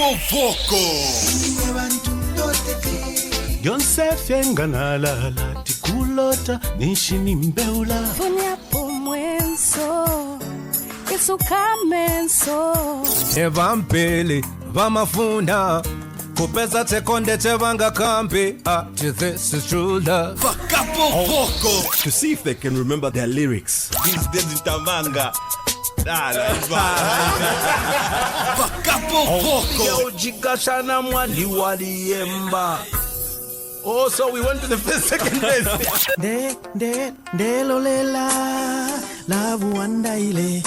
Fakapo Vocal. Yonsefe nganalala tikulota nishini mbeula Funya pomwenso Isukamenso Evampele vamafunda Kupeza tekonde tevanga kampi this is true love Fakapo Vocal. To see if they can remember their lyrics. This is Tamanga. Fakapo Vocal. Jigashana mwali waliemba. Oh, so we went to the first, second base. De lolela lavu wandaile.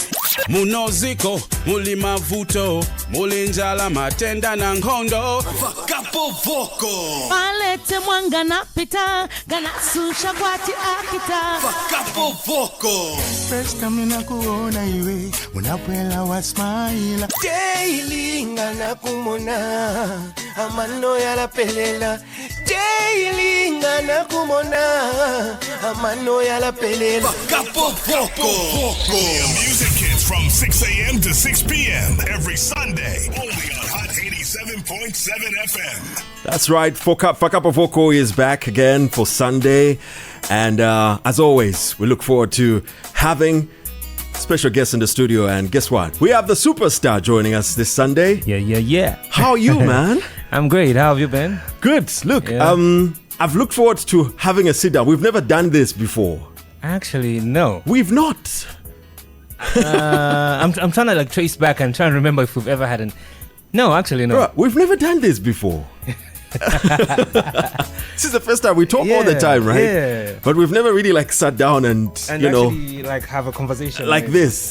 Munoziko, mulimavuto, mulinjala matenda na ngondo. Fakapo Vocal. Palete mwanga napita Gana susha kwati akita Fakapo Vocal. First time ninakuona iwe unapwela wa smile. Daily ngana kumona amano yala pelela. Daily ngana kumona amano yala pelela. Fakapo Vocal. Music hits from 6 a.m. to 6 p.m. every Sunday. Only on Hot 87.7 FM. That's right. Fakapo Vocal is back again for Sunday. And as always, we look forward to having special guests in the studio. And guess what? We have the superstar joining us this Sunday. Yeah. How are you, man? I'm great. How have you been? Good. Look, Yeah. I've looked forward to having a sit down. We've never done this before. Actually, no. We've not. I'm trying to trace back and try and remember if we've ever had an. No, actually, no. Bro, we've never done this before. This is the first time we talk all the time, right? Yeah. But we've never really sat down and you know, actually have a conversation like this.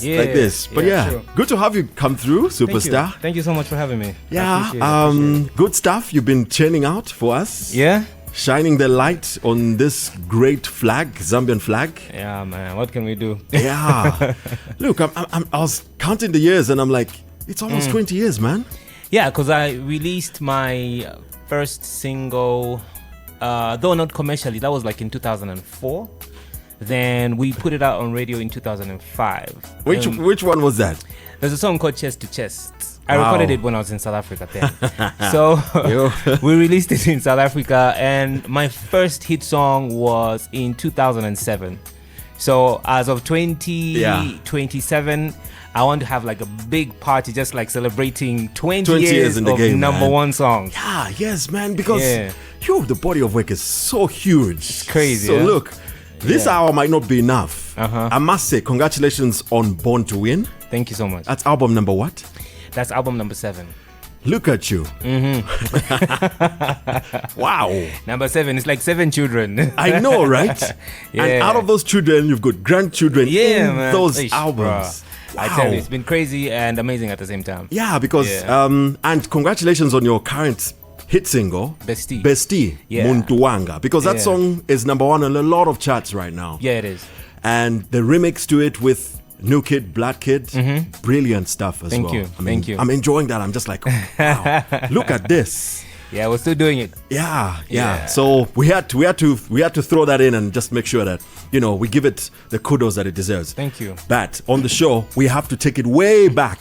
But sure. good to have you come through, superstar. Thank you so much for having me. I Yeah, appreciate it. good stuff. You've been churning out for us. Yeah. Shining the light on this great flag, Zambian flag. Yeah, man. What can we do? Yeah. Look, I was counting the years and I'm like, it's almost 20 years, man. Yeah, because I released my first single, though not commercially, that was in 2004. Then we put it out on radio in 2005. Which one was that? There's a song called Chest to Chest. I Wow. recorded it when I was in South Africa then. So we released it in South Africa, and my first hit song was in 2007. So as of 2027, I want to have a big party, just celebrating 20 years in the of game, number man. one songs. Yeah, yes, man, because Yeah. the body of work is so huge. It's crazy, So yeah? look, this hour might not be enough. Uh-huh. I must say, congratulations on Born to Win. Thank you so much. That's album number what? That's album number 7. Look at you. Wow. Number 7, it's like 7 children. I know, right? Yeah. And out of those children, you've got grandchildren Yeah, in man. those Eish, albums. bruh. I tell you, it's been crazy and amazing at the same time. Yeah, because and congratulations on your current hit single, Bestie. Yeah. Muntuwanga, because that Yeah. song is number one on a lot of charts right now. Yeah, it is. And the remix to it with New Kid, Black Kid, brilliant stuff as Thank well. you. Thank you. I'm enjoying that. I'm just like, wow, look at this. Yeah, we're still doing it. Yeah. Yeah. So we had to throw that in and just make sure that we give it the kudos that it deserves. Thank you. But on the show, we have to take it way back.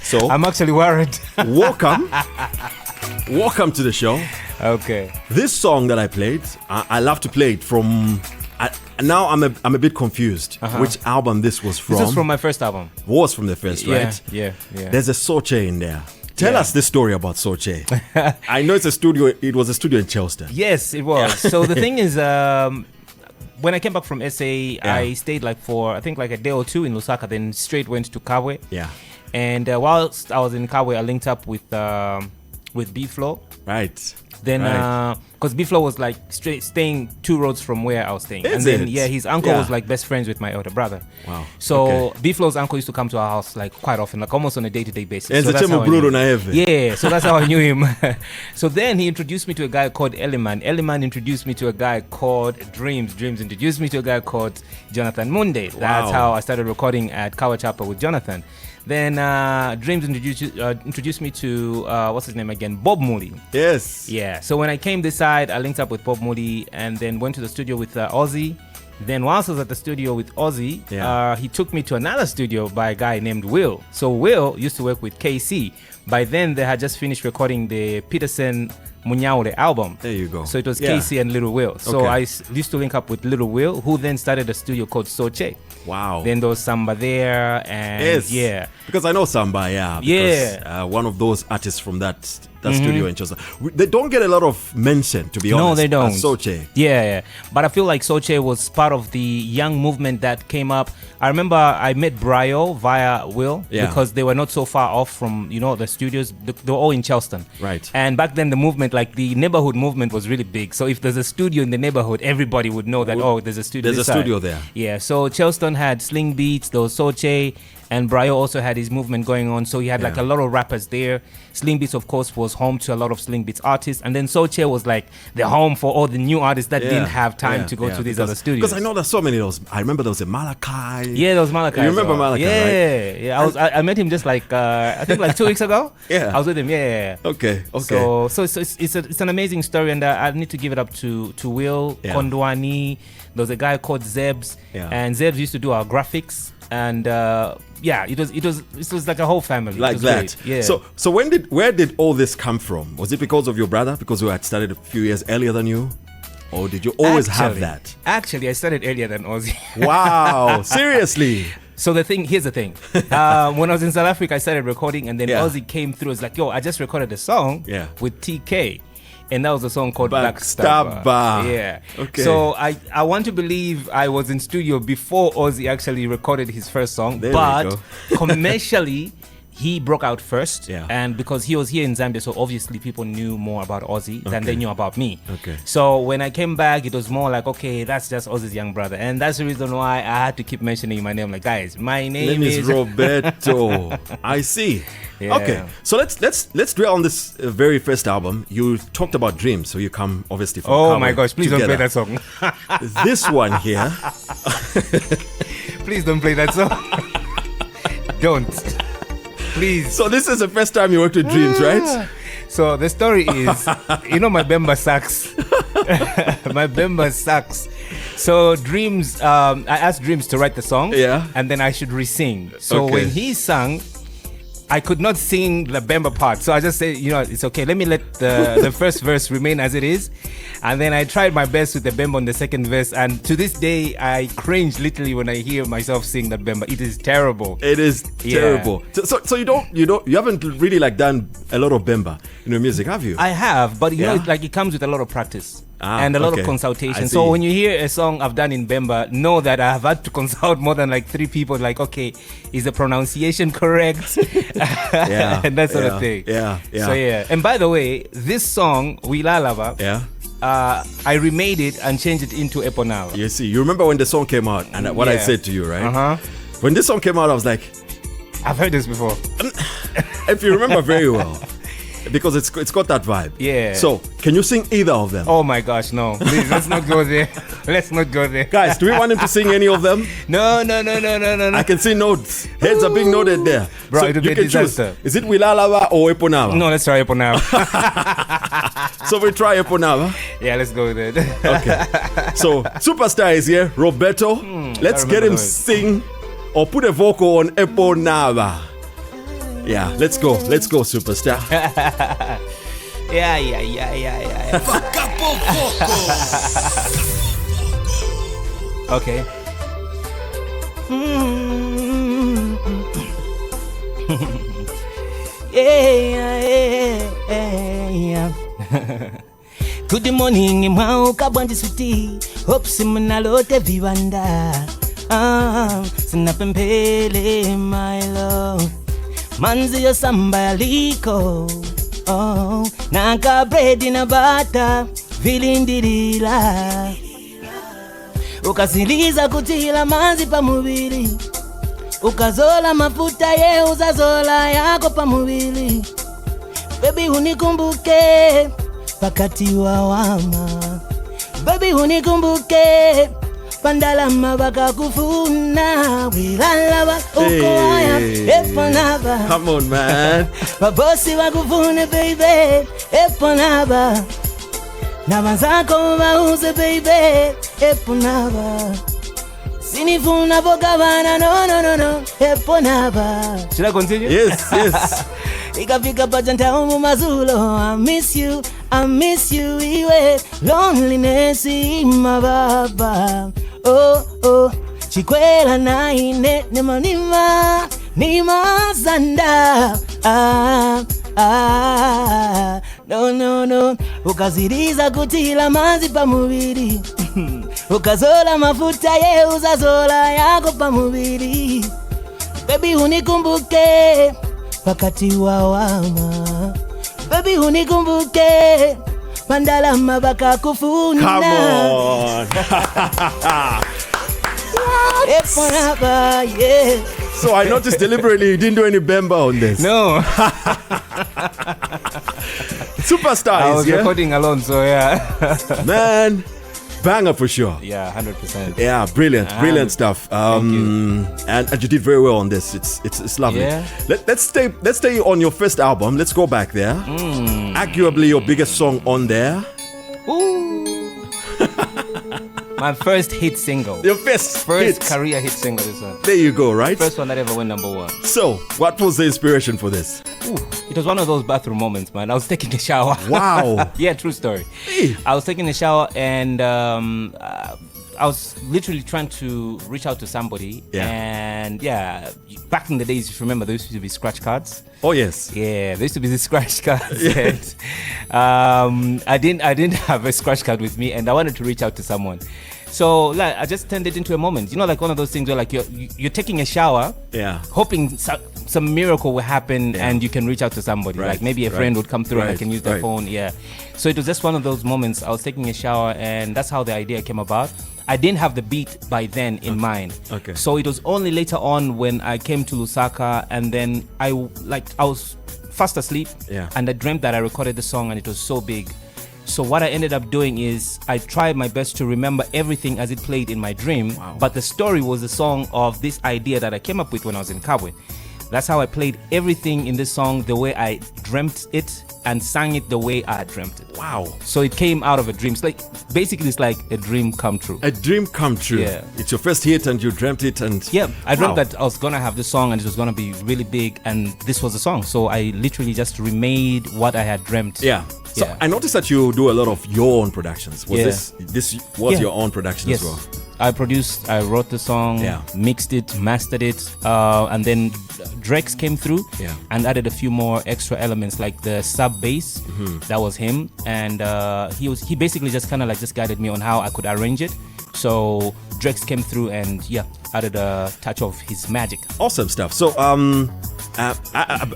So I'm actually worried. welcome to the show. Okay. This song that I played, I love to play it from. Now I'm a bit confused. Which album this was from? This is from my first album. Was from the first, right? Yeah. There's a Soche in there. Tell Yeah. us this story about Soche. I know it's a studio. It was a studio in Chelston. Yes, it was. So the thing is, when I came back from SA, I stayed for I think a day or two in Lusaka, then straight went to Kabwe. Yeah. And whilst I was in Kabwe, I linked up with B-Flow. Right. Then, Right. because B-Flow was staying 2 roads from where I was staying. Is and then, it? his uncle Yeah. was best friends with my elder brother. Wow. So Okay. B-Flow's uncle used to come to our house quite often, almost on a day-to-day basis. And So that's how I knew him. Yeah, so that's how I knew him. So then he introduced me to a guy called Eliman. Eliman introduced me to a guy called Dreams. Dreams introduced me to a guy called Jonathan Munde. That's Wow. how I started recording at Kawachapa with Jonathan. Then Dreams introduced me to what's his name again? Bob Moody. Yes. Yeah. So when I came this side, I linked up with Bob Moody and then went to the studio with Ozzy. Then whilst I was at the studio with Ozzy, Yeah. he took me to another studio by a guy named Will. So Will used to work with KC. By then, they had just finished recording the Peterson Munyaule album. There you go. So it was Yeah. KC and Little Will. So Okay. I used to link up with Little Will, who then started a studio called Soche. Wow. Then there was Samba there, and Yes. yeah. Because I know Samba, yeah. Because, one of those artists from that studio in Chelston. They don't get a lot of mention, to be honest. No, they don't. Soche. Yeah. But I feel like Soche was part of the young movement that came up. I remember I met Brio via Will because they were not so far off from, the studios. They were all in Chelston. Right. And back then the movement, like the neighborhood movement was really big. So if there's a studio in the neighborhood, everybody would know that, there's a studio There's this a side. studio there. Yeah. So Chelston had Sling Beats, there was Soche, and Brio also had his movement going on. So he had like a lot of rappers there. Sling Beats, of course, was home to a lot of Sling Beats artists. And then Soche was like the home for all the new artists that didn't have time to go to these other studios. Because I know there's so many of those. I remember there was a Malachi. Yeah, there was Malachi. You remember Malachi, right? Yeah. I met him just like I think like 2 weeks ago. Yeah. I was with him. Yeah. Okay. So it's an amazing story, and I need to give it up to Will Kondwani. There was a guy called Zebs, and Zebs used to do our graphics, and it was like a whole family. Like it was that. Great. Yeah. So where did all this come from? Was it because of your brother? Because you had started a few years earlier than you? Or did you always have that? Actually, I started earlier than Ozzy. Wow. Seriously? So here's the thing. When I was in South Africa, I started recording, and then Yeah. Ozzy came through. It's like, I just recorded a song with TK. And that was a song called Backstabber. Backstabber. Yeah. Okay. So I want to believe I was in studio before Ozzy actually recorded his first song. There we but go. commercially, he broke out first. Yeah. And because he was here in Zambia, so obviously people knew more about Ozzy than they knew about me. Okay. So when I came back, it was more like, okay, that's just Ozzy's young brother. And that's the reason why I had to keep mentioning my name. Like, guys, my name is Roberto. I see. Yeah. Okay, so let's dwell on this very first album. You talked about dreams, so you come obviously from Oh Kawe my gosh, please together. don't play that song. This one here. Please don't play that song. Don't. Please. So this is the first time you worked with Dreams, right? So the story is, my Bemba sucks. My Bemba sucks. So Dreams, I asked Dreams to write the song, and then I should re-sing. So when he sang, I could not sing the Bemba part. So I just said, it's okay. Let me let the first verse remain as it is. And then I tried my best with the Bemba on the second verse. And to this day, I cringe literally when I hear myself sing that Bemba. It is terrible. It is terrible. So you haven't really like done a lot of Bemba in your music, have you? I have, but it comes with a lot of practice. And a lot of consultation. I So see. when you hear a song I've done in Bemba, know that I have had to consult more than like 3 people. Like, okay, is the pronunciation correct? And that sort of thing. Yeah. So and by the way, this song Wilalava, I remade it and changed it into Eponava. You see, you remember when the song came out and what I said to you, right? When this song came out, I was like, I've heard this before. if you remember very well, because it's got that vibe. Yeah. So can you sing either of them? Oh my gosh, no! Please, let's not go there. Let's not go there, Guys, do we want him to sing any of them? No. I can see notes. Heads are being noted there. Bro, so it'll you be a can disaster. choose. Is it Wilalava or Eponava? No, let's try Eponava. So we try Eponava. Yeah, let's go with it. Okay. So Superstar is here, Roberto. Let's get him sing or put a vocal on Eponava. Yeah, let's go, Superstar. Yeah. Fakapo Vocal. Okay. Yeah. Good morning, mwauka bwanji suti. Hope simunalote viwanda. Sinapempele my love. Manzi yo samba yaliko. Naka bread na bata vilindirila. Ukasiliza kutila manzi pa mubili. Ukazola mafuta ye uzazola yako pa mubili. Baby unikumbuke pakati wa wama. Baby unikumbuke pandalama baka kufuna. Wilalava uko haya Eponava. Come on, man. Babosi wakufune baby Eponava. Namanzako mauze baby eponaba sinifuna bogavana no eponaba. Should I continue? Yes. Ikafika pachanta mazulo. I miss you iwe loneliness imababa. Oh chikwela naine nima zanda. No ukaziriza kutila mazi pa mubiri ukazola mafuta ye uzazola yako pa mubiri. Baby unikumbuke wakati wa wama. Baby unikumbuke mandala baka kufuna. Come on. Yeah. So I noticed deliberately you didn't do any bemba on this. No. Superstars, I was recording alone, so yeah. Man, banger for sure. Yeah, 100%. Yeah, brilliant stuff. And you did very well on this. It's lovely. Yeah. Let's stay on your first album. Let's go back there. Arguably your biggest song on there. Ooh. My first hit single. Your first hit. Career hit single, this one. There you go, right? First one that ever went number 1. So, what was the inspiration for this? Ooh, it was one of those bathroom moments, man. I was taking a shower. Wow. Yeah, true story. Hey. I was taking a shower and I was literally trying to reach out to somebody. Yeah. And yeah, back in the days, if you remember, there used to be scratch cards. Oh yes. Yeah, there used to be the scratch cards. Yes. And, I didn't have a scratch card with me, and I wanted to reach out to someone. So like, I just turned it into a moment. You know, like one of those things where like you're taking a shower, hoping some miracle will happen and you can reach out to somebody. Right. Like maybe a friend would come through and I can use their phone. Yeah. So it was just one of those moments. I was taking a shower, and that's how the idea came about. I didn't have the beat by then in mind. Okay. So it was only later on when I came to Lusaka, and then I was fast asleep, and I dreamt that I recorded the song, and it was so big. So what I ended up doing is I tried my best to remember everything as it played in my dream. Wow. But the story was the song of this idea that I came up with when I was in Kabwe. That's how I played everything in this song the way I dreamt it and sang it the way I dreamt it. Wow. So it came out of a dream. It's like a dream come true. A dream come true. Yeah. It's your first hit and you dreamt it and... Yeah, I dreamt that I was going to have this song and it was going to be really big, and this was the song. So I literally just remade what I had dreamt. Yeah. So I noticed that you do a lot of your own productions. Was this was your own production as well? I wrote the song, mixed it, mastered it, and then Drex came through and added a few more extra elements like the sub bass. That was him, and he basically just kind of like just guided me on how I could arrange it. So Drex came through and added a touch of his magic. Awesome stuff. So I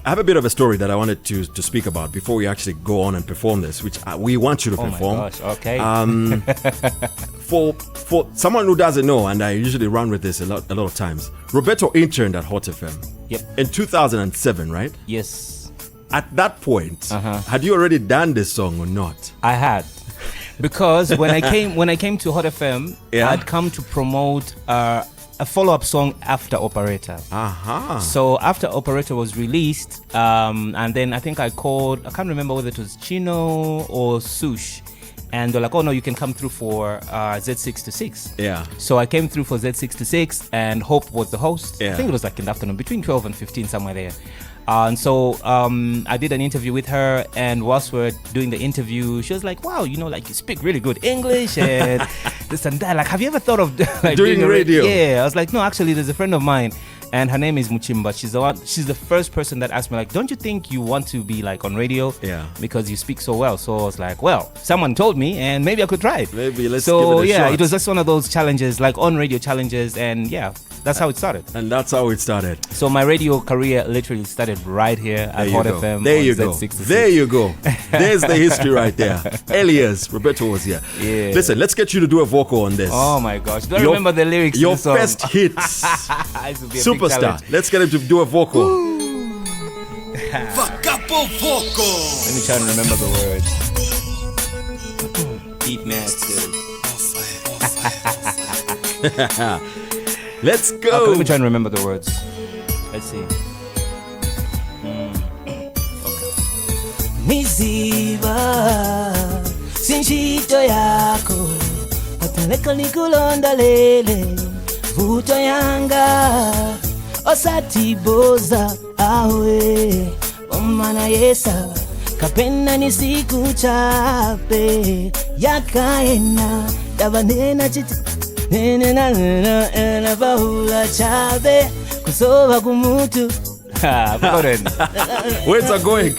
have a bit of a story that I wanted to speak about before we actually go on and perform this, which we want you to perform. Oh my gosh, okay. For someone who doesn't know, and I usually run with this a lot of times, Roberto interned at Hot FM. Yep. In 2007, right? Yes. At that point, had you already done this song or not? I had. Because when I came to Hot FM, I'd come to promote a follow-up song after Operator. So after Operator was released, and then I think I can't remember whether it was Chino or Sush, and they're like, oh no, you can come through for Z626. Yeah. So I came through for Z626, and Hope was the host. Yeah. I think it was like in the afternoon, between 12 and 15, somewhere there. And so I did an interview with her, and whilst we're doing the interview, she was like, wow, you speak really good English and this and that. Like, have you ever thought of like doing radio? Yeah. I was like, no, actually, there's a friend of mine, and her name is Muchimba. She's the first person that asked me, like, don't you think you want to be like on radio? Yeah. Because you speak so well. So I was like, well, someone told me, and maybe I could try it. Maybe let's give it a shot. It was just one of those challenges, like on radio challenges, and that's how it started. And that's how it started. So my radio career literally started right here at Hot FM. There you go. There you go. There's the history right there. Elias, Roberto was here. Yeah. Listen, let's get you to do a vocal on this. Oh my gosh. Do I remember the lyrics your to the song? first hits. Superstar. Let's get him to do a vocal. Fakapo Vocal. Let me try and remember the words. Beat masters. Let's go. Okay, let me try and remember the words. Let's see. Miziva nchito yako wataleka nikulonda lele vuto yanga osatiboza awe omana yesa kapena nisikuchape yakaena dabanena chiti nene na bahula chabe kusoba kumutu. Where's it going?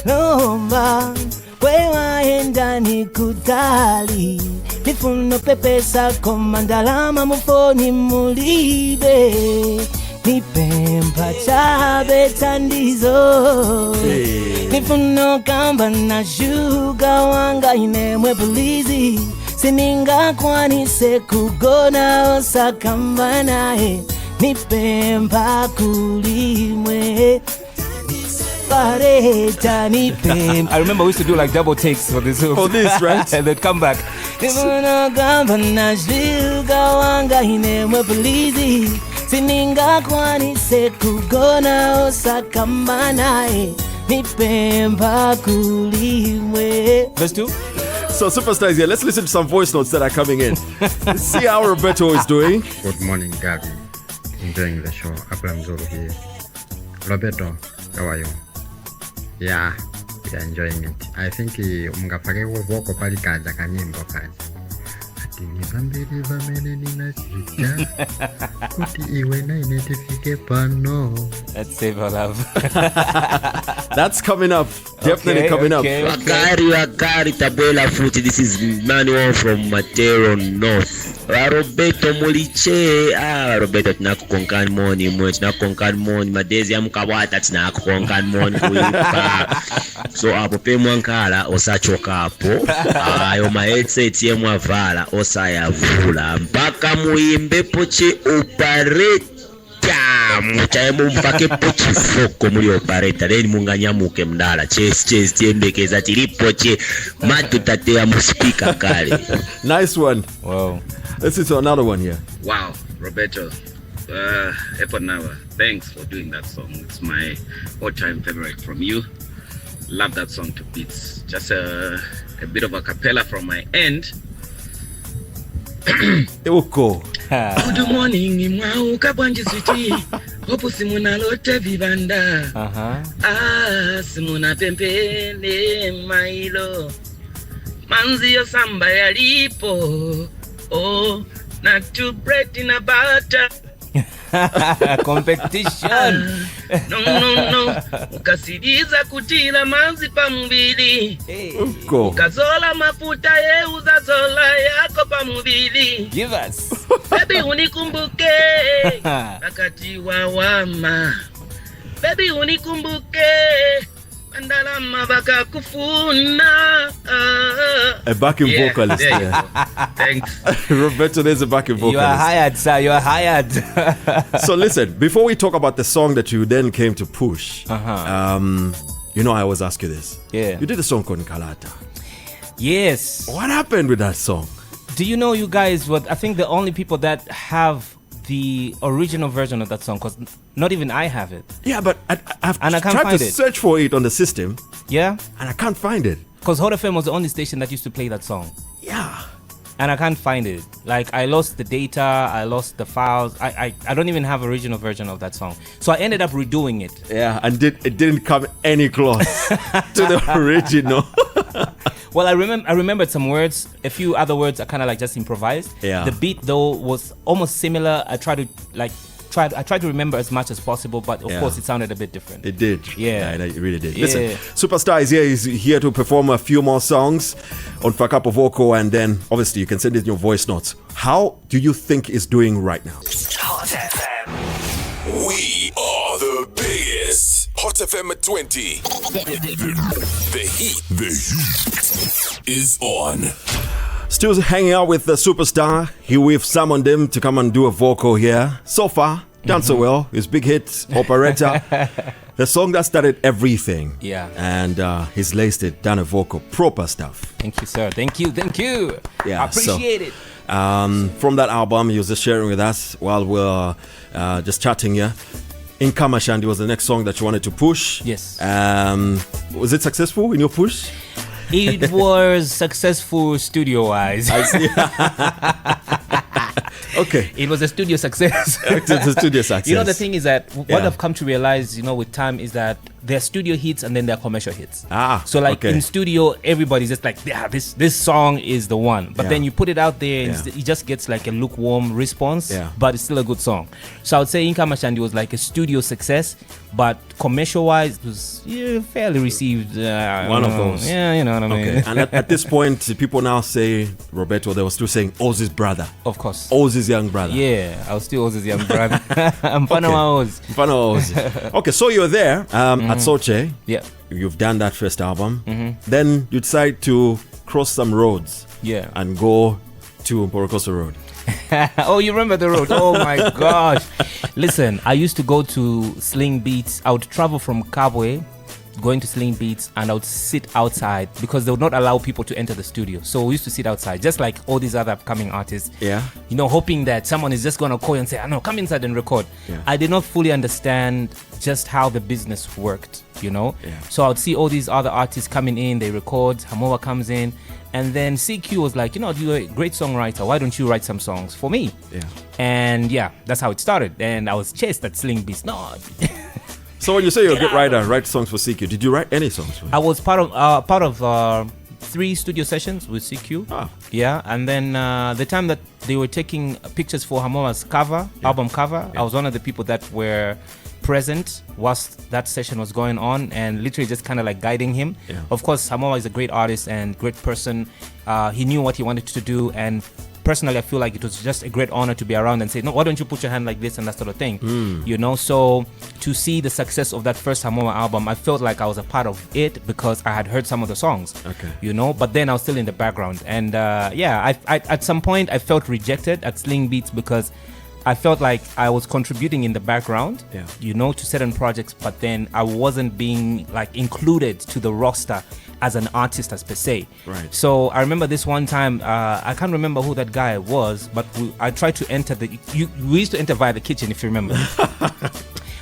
Nomba wewaenda nikutali nifuno pepesa komandalama mufoni mulibe nipempa chabe tandizo nifuno kamba na shuga wanga inemwe pulizi sininga kwanise kugona osakamba nae nipempa kulimwe. I remember we used to do like double takes for this. For this, right? And then come back. Verse 2. So Superstar is here. Let's listen to some voice notes that are coming in. See how Roberto is doing. Good morning, Gary. Enjoying the show. Abraham Zoro here. Roberto, how are you? Yeah, we are enjoying it. I think mungapake vocal pali kaja kanyimbo kaja. Ati nibambiri vamene ninachija. Kuti iwe na inetifike pano. Let's save our love. That's coming up. Definitely coming up. Wakari Tabela Fruit. This is Manuel from Matero North. Roberto Muliche. Roberto tunakukonkan moni mwe. Tunakukonkan moni. Madezi ya mkawata tunakukonkan moni kuipa. So apo pe mwankala osachoka apo. Ayo maheadset ye mwavala osayavula. Mpaka muimbe poche operate. Muchayemu mpake pochi foko muri operator then munganyamuke mdala chase tiembekeza tiripoche matu tatea mu speaker kale. Nice one. Wow. Let's listen to another one here. Wow, Roberto. Eponawa, thanks for doing that song. It's my all-time favorite from you. Love that song to bits. Just a bit of a cappella from my end. Ewoko. Good morning, mwau kabwanji switi. Hopu simuna lote vibanda. Simuna pempele mailo. Manzi yo samba yalipo. Oh, na two bread in a butter. Competition. No. Ukasiriza kutila manzi pamubili. Ukazola mafuta ye uzazola yako pamubili. Give us. Baby unikumbuke. Akati wawama. Baby unikumbuke. Andalama baka kufuna. A backing vocalist there. Thanks. Roberto, there's a backing vocalist. You are hired, sir. You are hired. So listen, before we talk about the song that you then came to push, you know I always ask you this. Yeah. You did a song called Kalata. Yes. What happened with that song? Do you know you guys what I think the only people that have the original version of that song, because not even I have it. Yeah, but I've and I can't tried find to it. search for it on the system. Yeah? And I can't find it. Because Hot FM was the only station that used to play that song. Yeah. And I can't find it. Like, I lost the data, I lost the files. I don't even have original version of that song. So I ended up redoing it. Yeah, and it didn't come any close to the original. Well, I remembered some words. A few other words I kind of like just improvised. Yeah. The beat though was almost similar. I tried to remember as much as possible, but of course it sounded a bit different. It did. Yeah. It really did. Yeah. Listen, Superstar is here. He's here to perform a few more songs on Fakapo Vocal, and then obviously you can send in your voice notes. How do you think he's doing right now? Hot FM. We are the biggest. Hot FM at 20. The heat is on. Still hanging out with the Superstar. We've summoned him to come and do a vocal here. So far, done so well. His big hit, Operetta. The song that started everything. Yeah. And he's laced it, done a vocal, proper stuff. Thank you, sir. Thank you. Yeah, I appreciate it. From that album, he was just sharing with us while we're just chatting here. In Kamashandi was the next song that you wanted to push. Yes. Was it successful in your push? It was successful studio-wise. I see. Okay. It was a studio success. It's a studio success. You know, the thing is that what I've come to realize, with time is that there are studio hits and then there are commercial hits. So in studio, everybody's just like, yeah, this song is the one. But then you put it out there and it just gets like a lukewarm response, but it's still a good song. So I would say Inka Mashandi was like a studio success, but commercial-wise, it was fairly received. One of those. Yeah, you know what I mean. Okay. And at this point, people now say, Roberto, they were still saying Ozzy's brother. Of course. Ozzy's young brother. Yeah, I was still Ozzy's young brother. I'm fan of Oz. Okay, so you're there at Soche. Yeah. You've done that first album. Then you decide to cross some roads. Yeah. And go to Mporokoso Road. Oh, you remember the road? Oh my gosh. Listen, I used to go to Sling Beats. I would travel from Kabwe, going to Sling Beats, and I would sit outside because they would not allow people to enter the studio. So we used to sit outside, just like all these other upcoming artists. Yeah. Hoping that someone is just going to call you and say, no, come inside and record. Yeah. I did not fully understand just how the business worked, Yeah. So I would see all these other artists coming in, they record, Hamoa comes in, and then CQ was like, you're a great songwriter. Why don't you write some songs for me? Yeah. And that's how it started. And I was chased at Sling Beats. No. So when you say you're a good writer, write songs for CQ, did you write any songs for him? I was part of 3 studio sessions with CQ. Yeah, and then the time that they were taking pictures for Hamoa's album cover, I was one of the people that were present whilst that session was going on and literally just kind of like guiding him. Of course, Hamoa is a great artist and great person. He knew what he wanted to do, and personally I feel like it was just a great honor to be around and say, no, why don't you put your hand like this and that sort of thing. So to see the success of that first Hamoa album, I felt like I was a part of it because I had heard some of the songs. But then I was still in the background, and I at some point I felt rejected at Sling Beats because I felt like I was contributing in the background, to certain projects, but then I wasn't being like included to the roster as an artist as per se. Right. So I remember this one time, I can't remember who that guy was, but I tried to enter we used to enter via the kitchen, if you remember.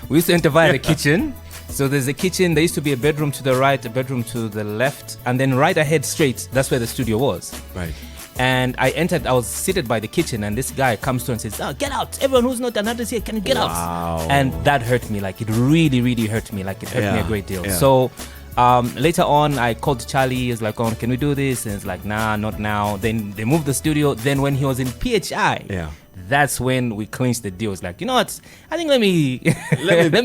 We used to enter via the kitchen. So there's a kitchen, there used to be a bedroom to the right, a bedroom to the left, and then right ahead straight, that's where the studio was. Right. And I was seated by the kitchen, and this guy comes through and says, get out, everyone who's not an artist here, can you get out? And that hurt me, like it really, really hurt me, like it hurt me a great deal. So later on, I called Charlie, he was like, can we do this? And it's like, nah, not now. Then they moved the studio. Then when he was in PHI, that's when we clinched the deal. It's like, you know what? I think let me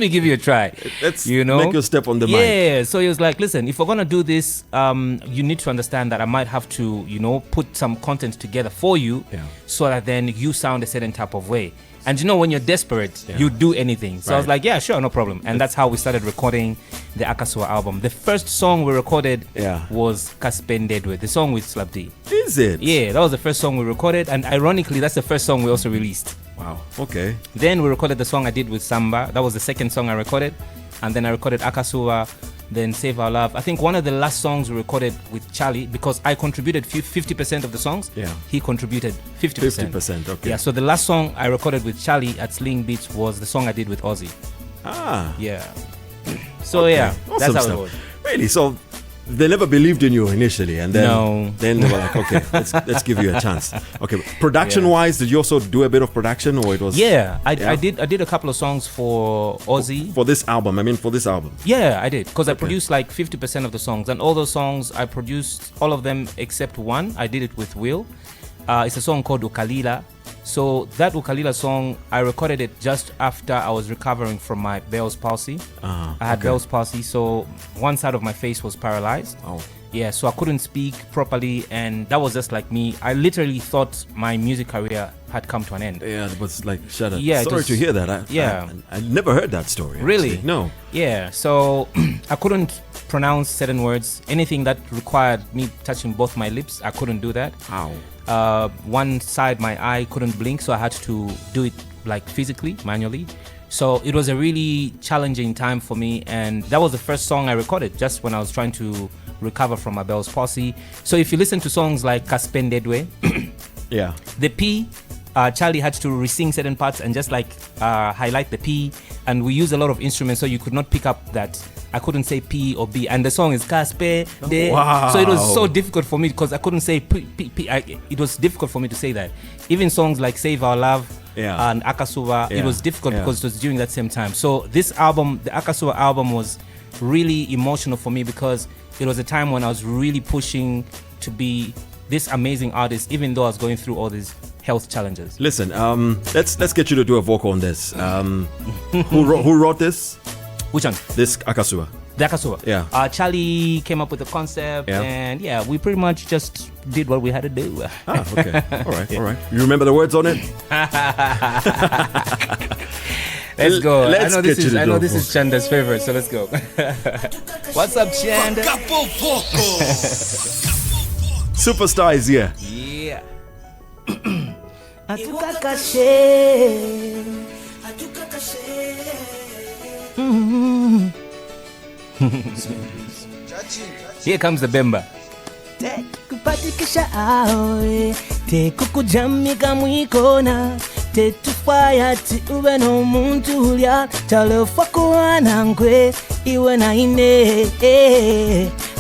give you a try. Let's make you step on the mic. Yeah. So he was like, listen, if we're gonna do this, you need to understand that I might have to, put some content together for you, so that then you sound a certain type of way. And when you're desperate, you do anything. So I was like, yeah, sure, no problem. And that's how we started recording the Akasuba album. The first song we recorded was Kaspendedwe, the song with Slap D. Is it? Yeah, that was the first song we recorded. And ironically, that's the first song we also released. Wow, okay. Then we recorded the song I did with Samba. That was the second song I recorded. And then I recorded Akasuba, then Save Our Love. I think one of the last songs we recorded with Charlie, because I contributed 50% of the songs. He contributed 50%. 50%, okay. Yeah, so the last song I recorded with Charlie at Sling Beats was the song I did with Ozzy. Yeah. So awesome that's how stuff. it was. Really? So they never believed in you initially, and then they were like, okay, let's give you a chance. Okay, production wise, did you also do a bit of production, or it was? I did a couple of songs for Ozzy for this album. Yeah, I did, because I produced like 50% of the songs, and all those songs I produced all of them except one. I did it with Will. It's a song called Ukalila. So that Ukalila song, I recorded it just after I was recovering from my Bell's palsy. I had Bell's palsy, so one side of my face was paralyzed. Yeah, so I couldn't speak properly, and that was just like me. I literally thought my music career had come to an end. Yeah, it was like, shut up. Yeah, sorry to hear that. I never heard that story. Actually. Really? No. Yeah, so I couldn't pronounce certain words. Anything that required me touching both my lips, I couldn't do that. Wow. One side, my eye couldn't blink, so I had to do it like physically, manually. So it was a really challenging time for me, and that was the first song I recorded just when I was trying to recover from my Bell's palsy. So if you listen to songs like Kaspendedwe, yeah, the P Charlie had to re-sing certain parts and just like highlight the P, and we use a lot of instruments, so you could not pick up that. I couldn't say P or B, and the song is Kaspe De. Wow. So it was so difficult for me because I couldn't say P. It was difficult for me to say that. Even songs like Save Our Love and Akasuba, it was difficult because it was during that same time. So this album, the Akasuba album, was really emotional for me because it was a time when I was really pushing to be this amazing artist, even though I was going through all these health challenges. Listen, let's get you to do a vocal on this. Who wrote this? Which one? This Akasuba. The Akasuba. Yeah. Charlie came up with the concept, and we pretty much just did what we had to do. Okay. All right. You remember the words on it? Let's go. Let's I know this is Chanda's favorite, so let's go. What's up, Chanda? Fakapo Vocal. Superstar is here. Yeah. Here comes the Bemba. Kupatikisha awe te kukujamika mwikona te tufaya ti ube no muntu ulya talofa kuwana nkwe iwe na ine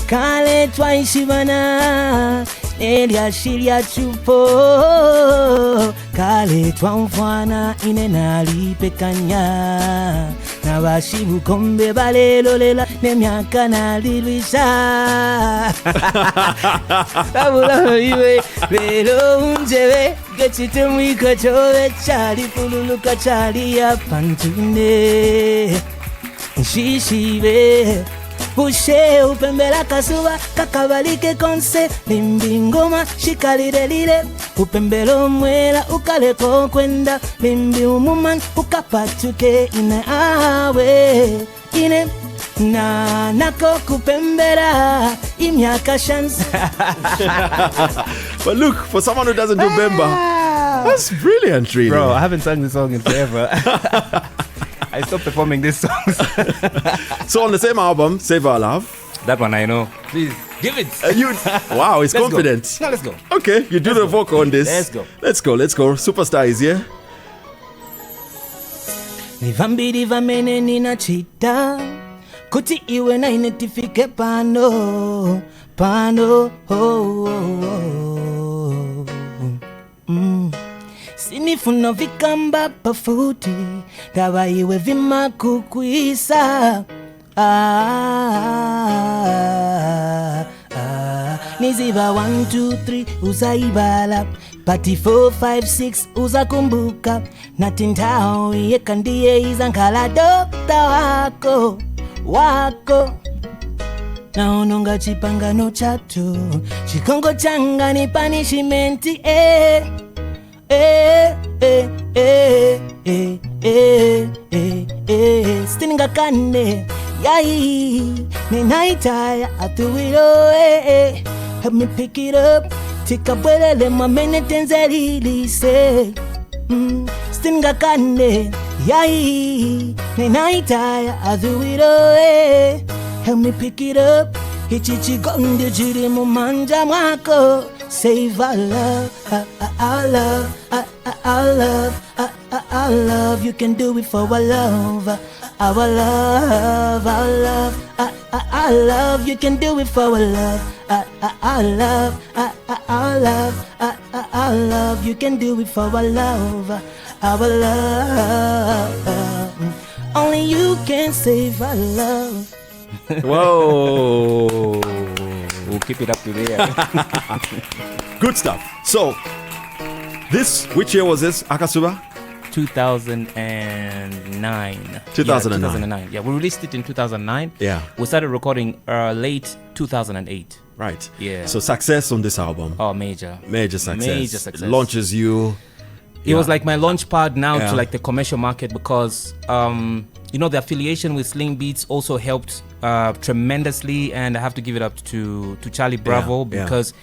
kale twaishibana Elia shiria chupo kale twamfana ine nalipekanya na bashibu kombe balelolela ne myaka nalilwisha abula iwe lelo unjewe gechite mwiko chowe chali fululuka chali ya pantune shishibe Pushe upembela kasuba kakabalike konse limbi ngoma shikalirelile upembelo mwela ukaleko kwenda limbi umuman ukapatuke ine awe ine na nako kupembela imyaka shanza. But look, for someone who doesn't do Bemba, that's brilliant, really. Bro, I haven't sung this song in forever. I stopped performing these songs. So on the same album, Save Our Love. That one I know. Please, give it. Wow, he's confident. Go. Now let's go. Okay, you do the vocal on this. Let's go. Let's go. Superstar is here. Nivambiri vamene ninachita kuti iwe na inetifike pano Sinifuna vikamba pafuti Dawa iwe vima kukwisa Niziva 1, 2, 3 uzaibala Pati 4, 5, 6 uzakumbuka Natintao yeka ndiye izankala dokta wako Naononga chipangano chatu Chikongo changa ni punishmenti Stininga kane yai Ninaitaya atuwiro Help me pick it up Tika bwelele mamene tenzeli say Stininga kane yai Ninaitaya atuwiro Help me pick it up Ichichi gonde jiri mumanja mwako Save our love, our love, our love, our love. You can do it for our love, our love, our love, our love. You can do it for our love, our love, our love, our love. You can do it for our love, our love. Only you can save our love. Whoa. We'll keep it up to there. Good stuff. So, which year was this, Akasuba? 2009. 2009. Yeah, we released it in 2009. Yeah. We started recording late 2008. Right. Yeah. So success on this album. Oh, major success. It launches you. It was like my launch pad now to like the commercial market because the affiliation with Sling Beats also helped tremendously, and I have to give it up to Charlie Bravo because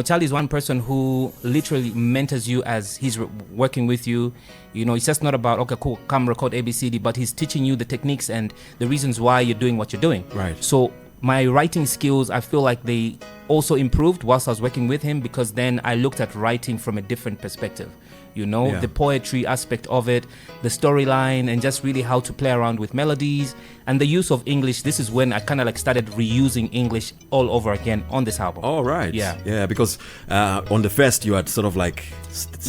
Charlie is one person who literally mentors you as he's working with you. It's just not about, okay, cool, come record ABCD, but he's teaching you the techniques and the reasons why you're doing what you're doing. Right. So my writing skills, I feel like they also improved whilst I was working with him because then I looked at writing from a different perspective. the poetry aspect of it, the storyline, and just really how to play around with melodies and the use of English. This is when I kind of like started reusing English all over again on this album. All right. Yeah, because on the first you had sort of like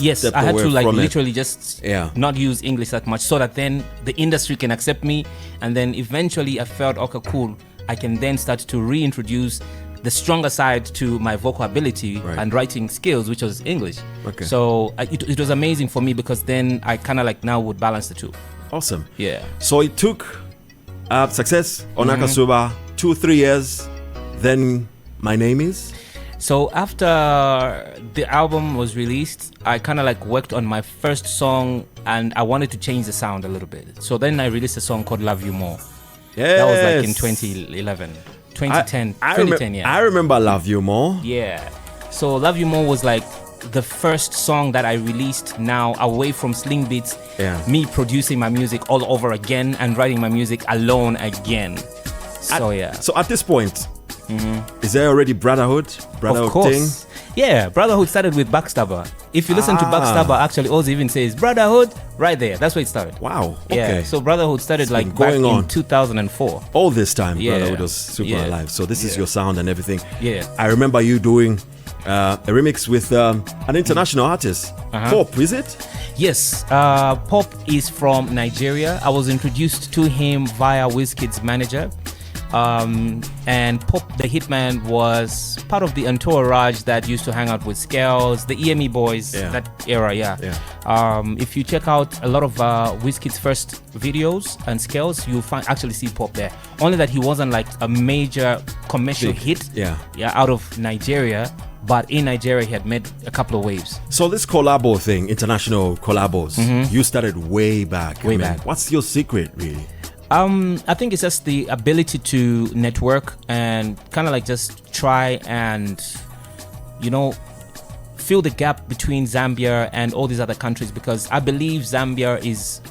I had to like literally just not use English that much so that then the industry can accept me, and then eventually I felt, okay, cool, I can then start to reintroduce the stronger side to my vocal ability and writing skills, which was English. Okay. So it was amazing for me because then I kind of like now would balance the two. Awesome. Yeah. So it took success on Akasuba 2-3 years. Then My Name Is. So after the album was released, I kind of like worked on my first song and I wanted to change the sound a little bit. So then I released a song called Love You More. Yes. That was like in 2011. 2010. I remember Love You More. Yeah. So Love You More was like the first song that I released now away from Sling Beats. Yeah. Me producing my music all over again and writing my music alone again. So So at this point, is there already Brotherhood of course. thing? Yeah, Brotherhood started with Backstabber. If you listen to Backstabber, actually, Ozzy even says Brotherhood right there. That's where it started. Wow. Yeah. Okay. So Brotherhood started like going back on in 2004. All this time, Yeah. Brotherhood was super alive. So this is your sound and everything. Yeah. I remember you doing a remix with an international artist. Pop, is it? Yes. Pop is from Nigeria. I was introduced to him via Wizkid's manager. And Pop the Hitman was part of the entourage that used to hang out with Scales, the EME boys, that era, if you check out a lot of Wizkid's first videos and Scales, you'll actually see Pop there. Only that he wasn't like a major commercial hit out of Nigeria, but in Nigeria he had made a couple of waves. So this collabo thing, international collabos, you started way back. Back. What's your secret, really? I think it's just the ability to network and kind of like just try and, fill the gap between Zambia and all these other countries, because I believe Zambia is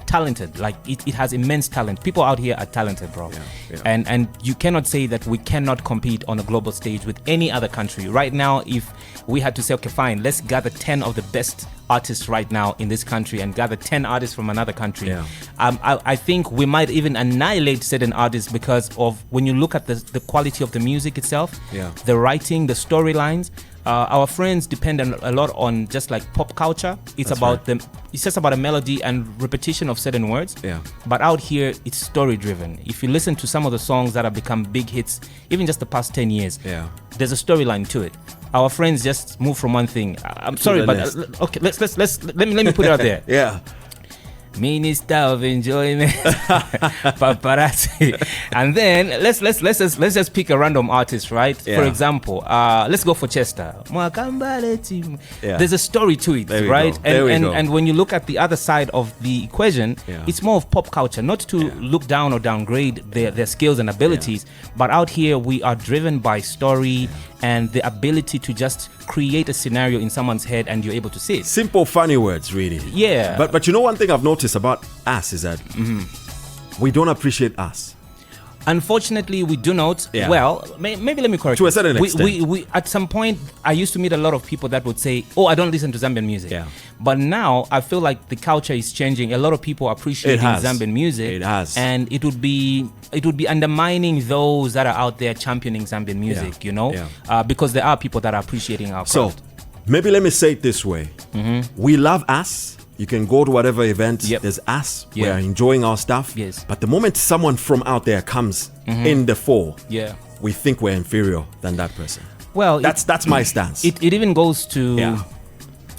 talented. Like it has immense talent. People out here are talented, bro. And you cannot say that we cannot compete on a global stage with any other country. Right now, if we had to say, okay, fine, let's gather 10 of the best artists right now in this country and gather 10 artists from another country. I think we might even annihilate certain artists because of when you look at the quality of the music itself, the writing, the storylines. Our friends depend a lot on just like pop culture. It's it's just about a melody and repetition of certain words. But out here, it's story driven. If you listen to some of the songs that have become big hits, even just the past 10 years, there's a storyline to it. Our friends just move from one thing. I'm sorry, but okay, let me put it out there. Minister of Enjoyment, paparazzi, and then let's just pick a random artist, right? For example, let's go for Chester. There's a story to it, right? And when you look at the other side of the equation, it's more of pop culture, not to look down or downgrade their skills and abilities, but out here we are driven by story and the ability to just create a scenario in someone's head and you're able to see it. Simple, funny words, really. Yeah. But you know one thing I've noticed about us is that we don't appreciate us. Unfortunately, we do not. Well, maybe let me correct to a certain extent. We at some point, I used to meet a lot of people that would say, "Oh, I don't listen to Zambian music." But now I feel like the culture is changing. A lot of people are appreciating Zambian music. It has, and it would be undermining those that are out there championing Zambian music. Because there are people that are appreciating our craft. So maybe let me say it this way: we love us. You can go to whatever event, there's us, we are enjoying our stuff. But the moment someone from out there comes in the fore, we think we're inferior than that person. Well, that's my stance. It even goes to...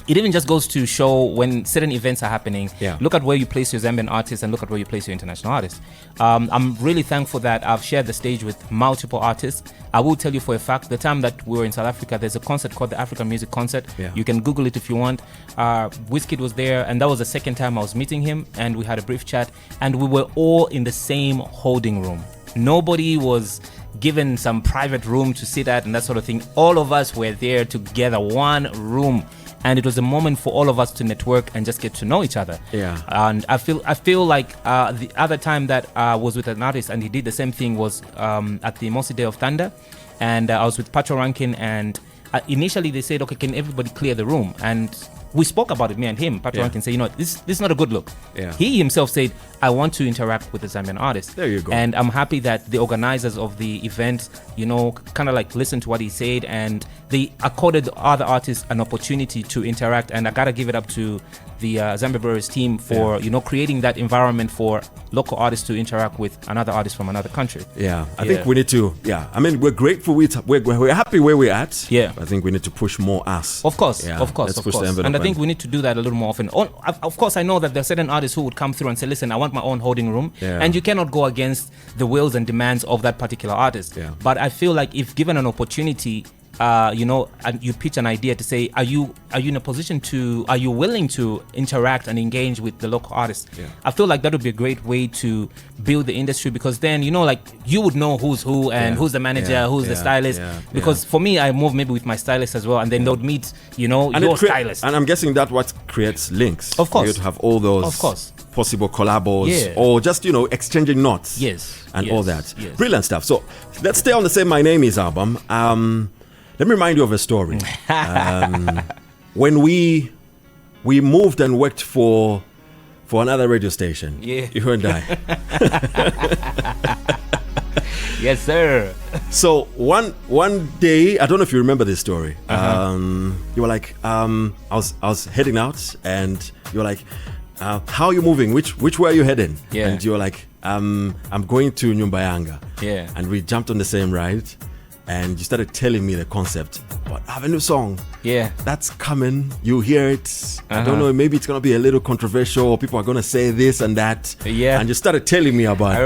It even just goes to show when certain events are happening, look at where you place your Zambian artists and look at where you place your international artists. I'm really thankful that I've shared the stage with multiple artists. I will tell you for a fact, the time that we were in South Africa, there's a concert called the African Music Concert. You can Google it if you want. Wizkid was there, and that was the second time I was meeting him, and we had a brief chat, and we were all in the same holding room. Nobody was given some private room to sit at and that sort of thing. All of us were there together, one room. And it was a moment for all of us to network and just get to know each other. And I feel like the other time that I was with an artist and he did the same thing was at the Mosi Day of Thunder, and I was with Pacho Rankin, and initially they said, okay, can everybody clear the room? And we spoke about it, me and him, Patron can say, you know, this is not a good look. Yeah. He himself said, I want to interact with the Zambian artists. There you go. And I'm happy that the organizers of the event, you know, kind of like listened to what he said, and they accorded other artists an opportunity to interact. And I gotta give it up to the Zambia Brewers team for you know, creating that environment for local artists to interact with another artist from another country. Yeah, I think we need to. Yeah, I mean, we're grateful. We're happy where we're at. Yeah, I think we need to push more us. Of course, yeah, of course, let's of push course. the envelope. And I think we need to do that a little more often. Of course, I know that there are certain artists who would come through and say, "Listen, I want my own holding room," and you cannot go against the wills and demands of that particular artist. Yeah. But I feel like if given an opportunity, you know, and you pitch an idea to say, are you in a position to, are you willing to interact and engage with the local artists? Yeah. I feel like that would be a great way to build the industry, because then, you know, like, you would know who's who and who's the manager, who's the stylist. Because for me, I move maybe with my stylist as well, and then they would meet, you know, and your stylist. And I'm guessing that what creates links. Of course. You'd have all those. Of course. Possible collabos, or just, you know, exchanging notes. Yes. And all that. Yes. Brilliant stuff. So let's stay on the same My Name Is album. Let me remind you of a story. When we moved and worked for another radio station, you and I. Yes, sir. So one day, I don't know if you remember this story. You were like, I was heading out, and you were like, how are you moving? Which way are you heading? Yeah. And you were like, I'm going to Nyumbayanga. Yeah. And we jumped on the same ride, and you started telling me the concept. But I have a new song. Yeah. That's coming. You hear it. I don't know, maybe it's going to be a little controversial, or people are going to say this and that. Yeah. And you started telling me about it. I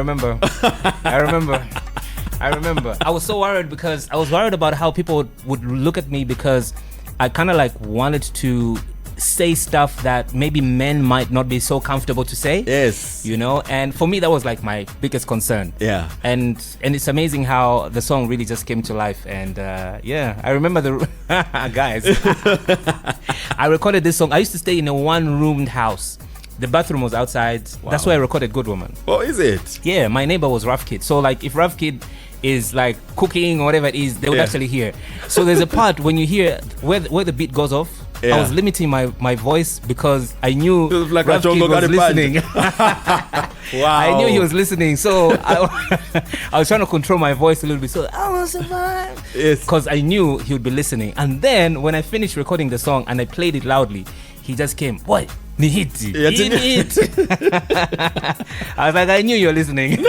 remember. I was so worried, because I was worried about how people would look at me, because I kind of like wanted to say stuff that maybe men might not be so comfortable to say. Yes. You know, and for me that was like my biggest concern. Yeah. And it's amazing how the song really just came to life. And I remember the guys. I recorded this song. I used to stay in a one-roomed house. The bathroom was outside. Wow. That's where I recorded Good Woman. Oh, is it? Yeah, my neighbor was Rough Kid. So like if Rough Kid is like cooking or whatever it is, they would actually hear. So there's a part when you hear where the beat goes off. I was limiting my voice, because I knew like Rough Kid was listening. Wow. I knew he was listening, so I was trying to control my voice a little bit. So I want to survive. Yes. Because I knew he would be listening. And then when I finished recording the song and I played it loudly, he just came, "Boy, ni hiti. I was like, I knew you were listening.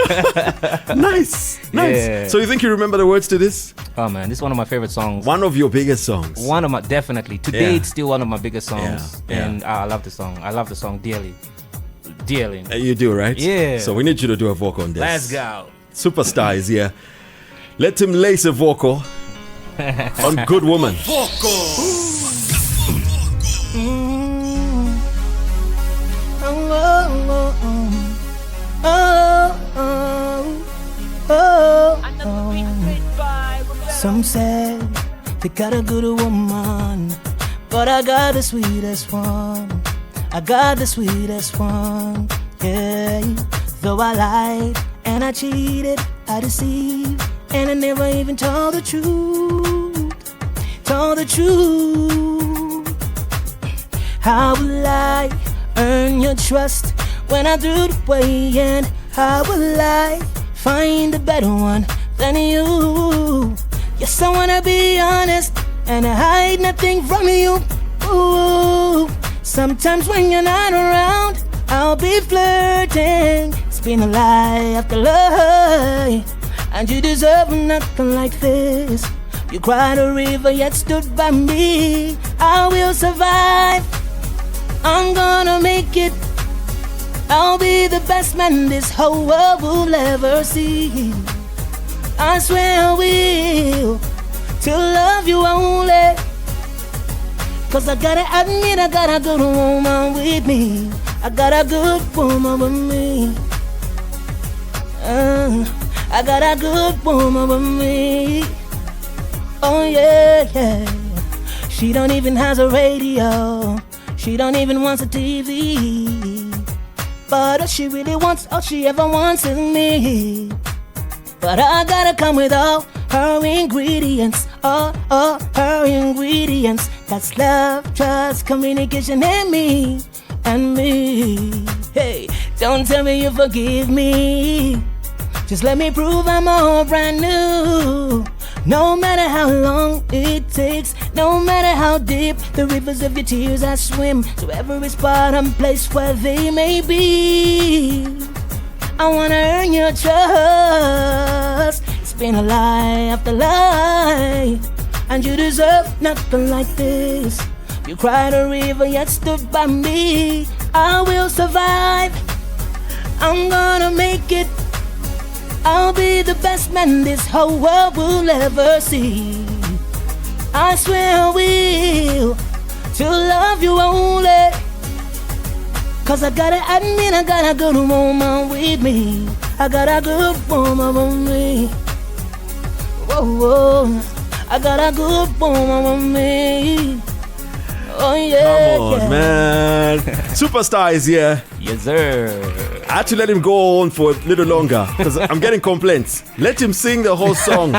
Nice. Yeah. So you think you remember the words to this? Oh man, this is one of my favorite songs. One of your biggest songs. One of my, definitely. Today it's still one of my biggest songs. Yeah. And I love the song. I love the song dearly. Dearly. You do, right? Yeah. So we need you to do a vocal on this. Let's go. Superstar is here. Let him lace a vocal on Good Woman. Some say they got a good woman, but I got the sweetest one. I got the sweetest one, yeah. Though I lied and I cheated, I deceived, and I never even told the truth. Told the truth. How will I earn your trust when I threw it away? And how will I find a better one than you? Yes, I wanna be honest and I hide nothing from you. Ooh. Sometimes when you're not around, I'll be flirting. It's been a lie after lie, and you deserve nothing like this. You cried a river yet stood by me. I will survive. I'm gonna make it. I'll be the best man this whole world will ever see. I swear I will, to love you only. Cause I gotta admit I got a good woman with me. I got a good woman with me. I got a good woman with me. Oh yeah, yeah. She don't even has a radio. She don't even wants a TV. But all she really wants, all she ever wants is me. But I gotta come with all her ingredients, all her ingredients. That's love, trust, communication, and me. Hey, don't tell me you forgive me. Just let me prove I'm all brand new. No matter how long it takes, no matter how deep the rivers of your tears I swim, to every spot and place where they may be. I wanna earn your trust. It's been a lie after lie, and you deserve nothing like this. You cried a river yet stood by me. I will survive. I'm gonna make it. I'll be the best man this whole world will ever see. I swear I will, to love you only. Cause I gotta admit I got a good woman with me. I got a good woman with me. Whoa, whoa. I got a good woman with me. Oh yeah. Come on, man. Superstar is here. Yes, sir. I had to let him go on for a little longer because I'm getting complaints. Let him sing the whole song.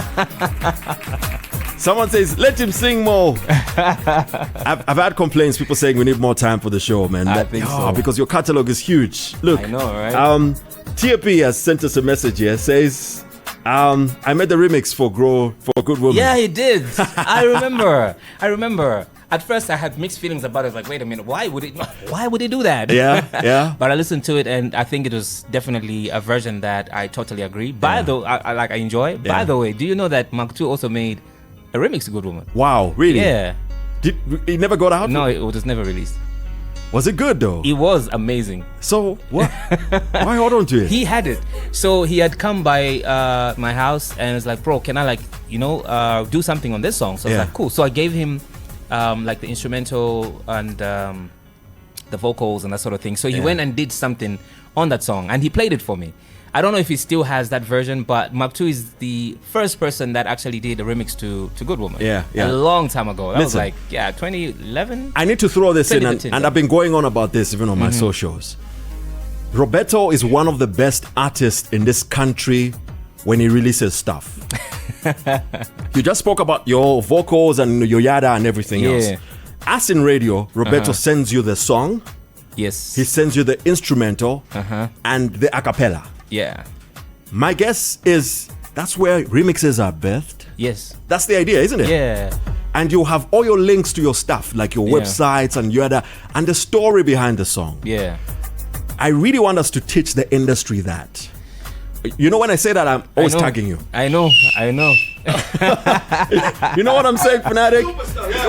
Someone says, let him sing more. I've had complaints, people saying we need more time for the show, man. I think so. Because your catalog is huge. Look, I know, right? TAP has sent us a message here. Says, I made the remix for Good Woman. Yeah, he did. I remember. At first, I had mixed feelings about it. Like, wait a minute, why would he do that? Yeah. But I listened to it, and I think it was definitely a version that I totally agree. I enjoy. Yeah. By the way, do you know that Mark II also made a remix to Good Woman? Wow, really? Yeah. Did it never got out? No, it was never released. Was it good though? It was amazing. So what? Why hold on to it? He had it. So he had come by my house and was like, bro, can I do something on this song? So I was like, cool. So I gave him the instrumental and the vocals and that sort of thing. So he went and did something on that song and he played it for me. I don't know if he still has that version, but Mark II is the first person that actually did a remix to Good Woman. Yeah. A long time ago. That was 2011. I need to throw this in, and I've been going on about this even on my socials. Roberto is one of the best artists in this country when he releases stuff. You just spoke about your vocals and your yada and everything else. As in radio, Roberto sends you the song. Yes. He sends you the instrumental and the a cappella. Yeah. My guess is that's where remixes are birthed. Yes. That's the idea, isn't it? Yeah. And you have all your links to your stuff, like your websites and yada, and the story behind the song. Yeah. I really want us to teach the industry that. You know, when I say that, I'm always tagging you. I know. You know what I'm saying, Fanatic?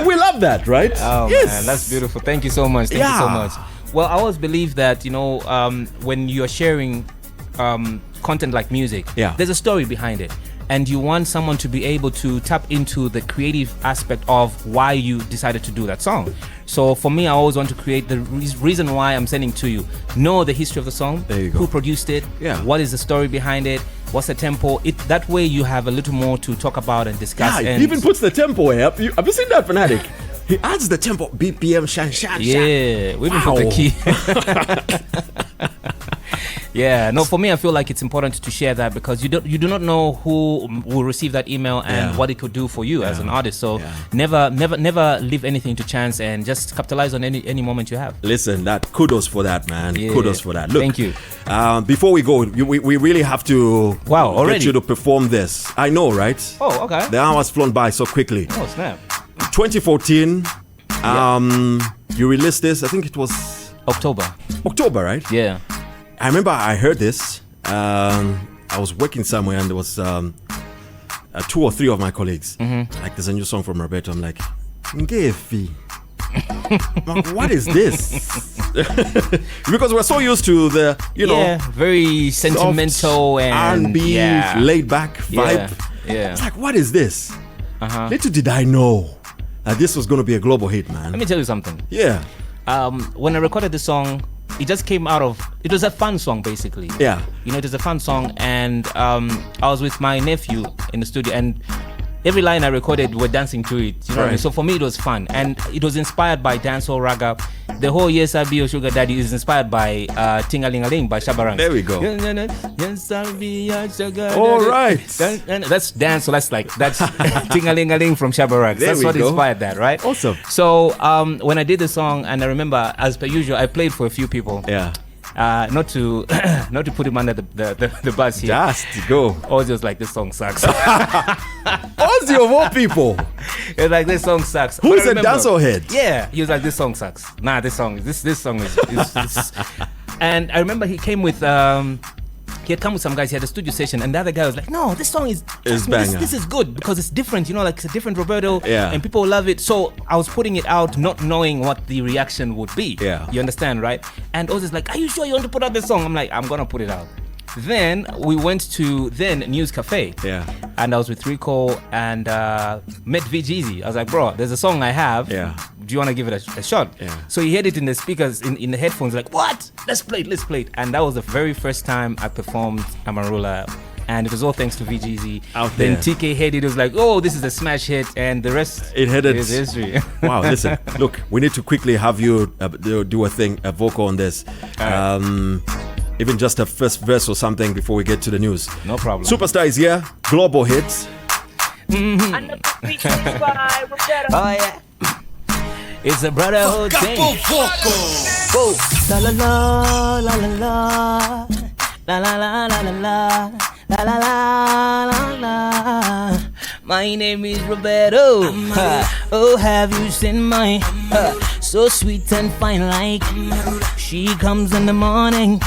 We love that, right? Oh, man, that's beautiful. Thank you so much. Thank you so much. Well, I always believe that, when you're sharing content like music, there's a story behind it. And you want someone to be able to tap into the creative aspect of why you decided to do that song. So for me, I always want to create the reason why I'm sending to you. Know the history of the song, there you go. Who produced it, what is the story behind it, what's the tempo. That way you have a little more to talk about and discuss. Yeah, he even puts the tempo up. Have you seen that, Fanatic? He adds the tempo, BPM, shan. Yeah, we even put the key. Yeah, no, for me, I feel like it's important to share that because you do not know who will receive that email and what it could do for you as an artist. So never leave anything to chance and just capitalize on any moment you have. Listen, kudos for that, man. Yeah. Kudos for that. Look, thank you. Before we go, we really have to get you to perform this. I know, right? Oh, okay. The hour has flown by so quickly. Oh, snap. 2014, you released this, I think it was October, right? Yeah. I remember I heard this. I was working somewhere and there was 2 or 3 of my colleagues. Like, there's a new song from Roberto. I'm like, Ngefi. What is this? Because we're so used to the, very sentimental and R&B, laid back vibe. Yeah. It's like, what is this? Little did I know that this was going to be a global hit, man. Let me tell you something. Yeah. When I recorded this song, it just came out of, it was a fun song basically. Yeah. It was a fun song, and I was with my nephew in the studio, and every line I recorded, we're dancing to it. You know what I mean? So for me, it was fun. And it was inspired by dancehall raga. The whole Yes I Be Your Sugar Daddy is inspired by Ting-a-ling-a-ling by Shabarang. There we go. Yes I Be Your Sugar Daddy. All right. That's dance. So that's Ting-a-ling-a-ling from Shabarang. That's what inspired that, right? Awesome. So when I did the song, and I remember, as per usual, I played for a few people. Yeah. Not to put him under the bus here. Just go. Ozzy was like, this song sucks. Ozzy of all people. He was like, this song sucks. Who is a dancehall head? Yeah, he was like, this song sucks. Nah, this song is. And I remember he came with he had come with some guys. He had a studio session, and the other guy was like, "No, this song is banger. This is good because it's different. You know, like it's a different Roberto, and people love it." So I was putting it out, not knowing what the reaction would be. Yeah, you understand, right? And Ozzy's like, "Are you sure you want to put out this song?" I'm like, "I'm gonna put it out." Then we went to News Cafe. Yeah. And I was with Rico and met VGZ. I was like, bro, there's a song I have. Yeah. Do you want to give it a shot? Yeah. So he heard it in the speakers, in the headphones, like, what? Let's play it. And that was the very first time I performed Amarula. And it was all thanks to VGZ. Out there. Then TK heard it, was like, oh, this is a smash hit. And the rest is history. Wow, listen, look, we need to quickly have you do a vocal on this. Even just a first verse or something before we get to the news. No problem. Superstar is here. Global hits. Oh, yeah. It's a brotherhood thing. Whoa. La la la la la la la la la la la la la la la. My name is Roberto. Oh, have you seen my so sweet and fine like she comes in the morning,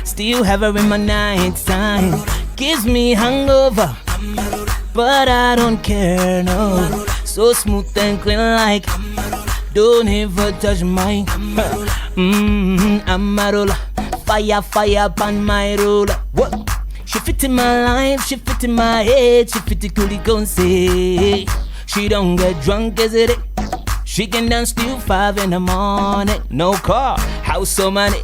still have her in my night time, gives me hangover, but I don't care, no. So smooth and clean like don't ever touch mine. Amarula, fire upon my roller. What? She fit in my life, she fit in my head, she fit the coolie gon' say. She don't get drunk, is it? She can dance till 5 in the morning. No car, house or money,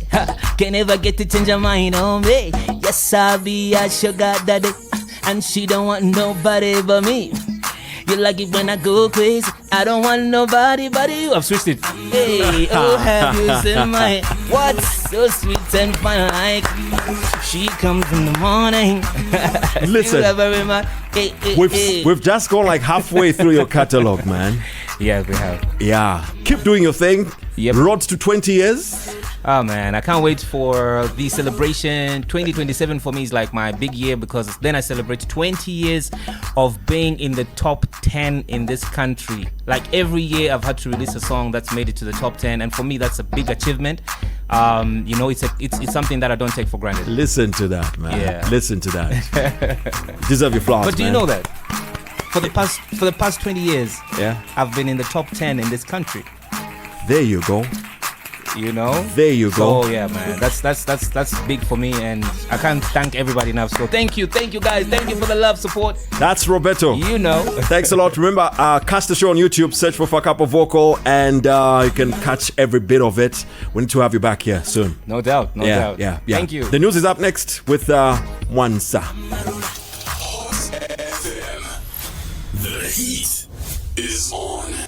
can never get to change her mind on me. Yes, I'll be a sugar daddy, and she don't want nobody but me. You like it when I go crazy, I don't want nobody but you. I've switched it. Hey, oh, have you seen my what's so sweet and fun like she comes in the morning. Listen, we've just gone like halfway through your catalog, man. Yeah, we have. Yeah, keep doing your thing. Yep. Road to 20 years. Oh man, I can't wait for the celebration. 2027 for me is like my big year because then I celebrate 20 years of being in the top 10 in this country. Like every year I've had to release a song that's made it to the top 10, and for me that's a big achievement. You know, it's something that I don't take for granted. Listen to that, man. Yeah. Listen to that. Deserve your flowers. But do you know that for the past 20 years, yeah, I've been in the top 10 in this country. There you go. You know, there you go. Oh yeah, man, that's big for me, and I can't thank everybody enough. So thank you guys, thank you for the love, support. That's Roberto. You know. Thanks a lot. Remember, catch the show on YouTube, search for Fakapo Vocal, and you can catch every bit of it. We need to have you back here soon. No doubt, no doubt. Yeah. Thank you. The news is up next with Mwansa. Hot FM. The heat is on.